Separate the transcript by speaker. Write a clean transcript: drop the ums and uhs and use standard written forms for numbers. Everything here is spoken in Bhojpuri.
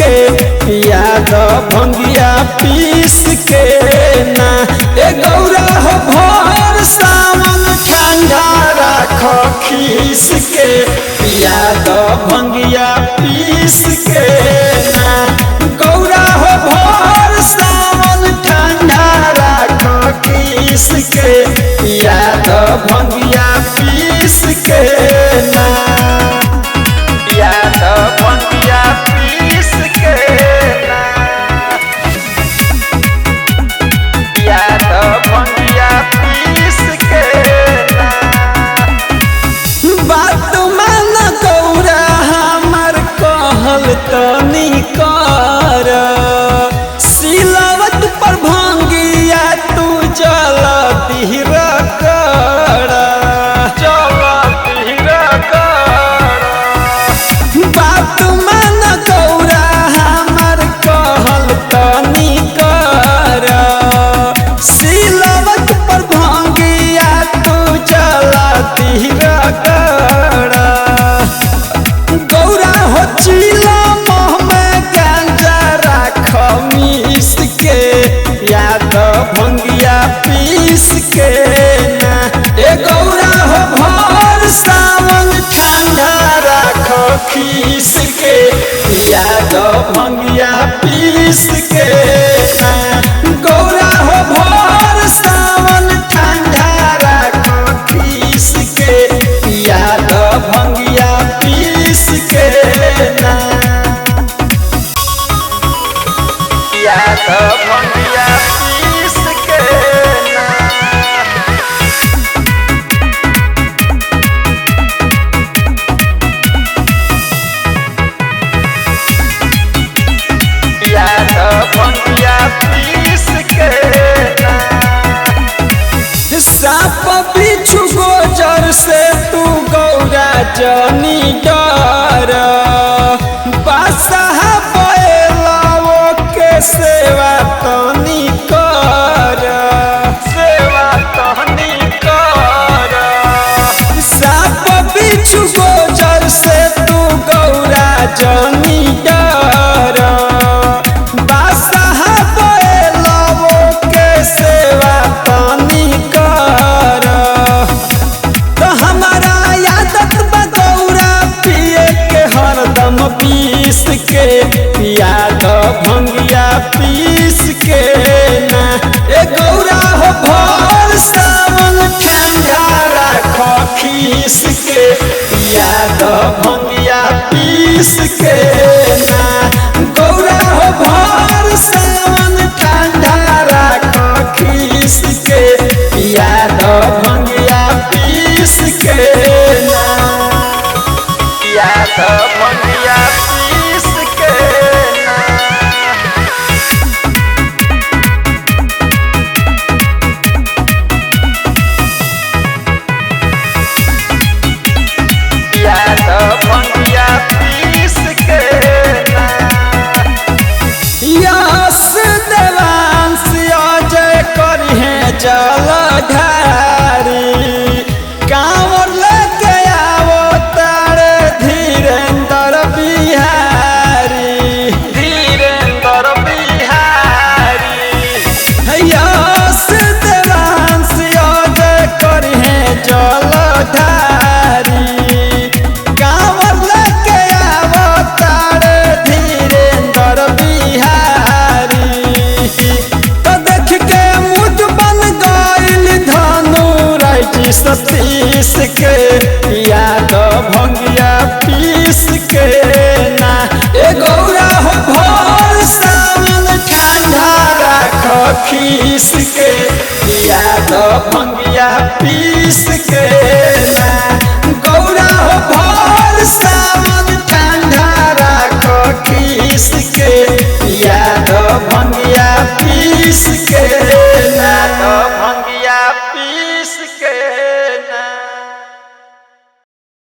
Speaker 1: के पिया द भंगिया पीस के ना। ए गौरा हो भर सावन ठंडा राख खीस के पिया द भंगिया पीस के ना। गौरा हो भर सावन ठंडा राख खीस के पिया द भंगिया पीस के ना। पिया द भंगिया पीस के ना। पिया द भंगिया पीस के ना। बात मान गौरा हमर कहल तनी कर सिलवट पर भंगिया तू जल धीर कर जल धीर कर। बात मान गौरा हमर कहल तनी कर सिलवट पर भंगिया तू जल धीर कर। गौरा हो चिला मोह में गांजा राख मीस के याद भंगिया पीस के ना। ए गौरा हो भर सावन ठंडा राख खीस के याद भंगिया पीस के ना। गौरा हो भर सावन ठंडा राख खीस के याद भंगिया पीस के ना। याद भंगिया पीस के ना। याद भंगिया पीस के ना। साप बिच्छू गोजर से तू गौरा जनी डर बादशाह बैलाओ के सेवा तनी कर सेवा तनी कर। साप बिच्छू गोजर से तू गौरा जनी डर बादशाह बैलाओ के सेवा तनी कर। तो हमारा आदत बा गौरा पिए के हरदम पीस के पिया द भंगिया पीस के ना। ए गौरा हो भर सावन ठंडा राख खीस के पिया द भंगिया पीस के ना। गौरा हो भर सावन ठंडा राख खीस के पिया द भंगिया पीस के ना। पिया द भंगिया पीस के ना। पिया द भंगिया पीस के ना। यस देवांश अजय करिहे जलधारी कांवर लेके आवो तारे धीरेन्द्र बिहारी धीरेन्द्र बिहारी। यस देवांश अजय करिहे जलधारी कांवर लेके आवो तारे धीरेन्द्र बिहारी। तो देख के मुझ बन गइल धनु राइटी सतीश के